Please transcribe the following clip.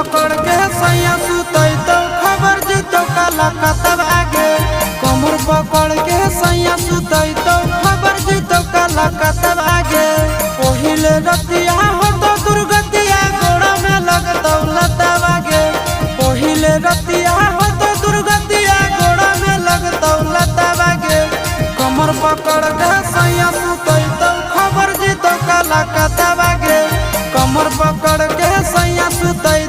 पकड़ के सैया सुतई तो खबर जीतो काला कतब आगे। कमर पकड़ के सैया सुतई तो खबर जीतो काला कतब आगे। पहिले रतिया हो तो दुर्गतिया गोड़ा में लगतौ लतब आगे। पहिले रतिया हो तो दुर्गतिया गोड़ा में लगतौ लतब आगे। कमर पकड़ के सैया सुतई तो खबर जीतो काला कतब आगे। कमर पकड़ के सैया सुतई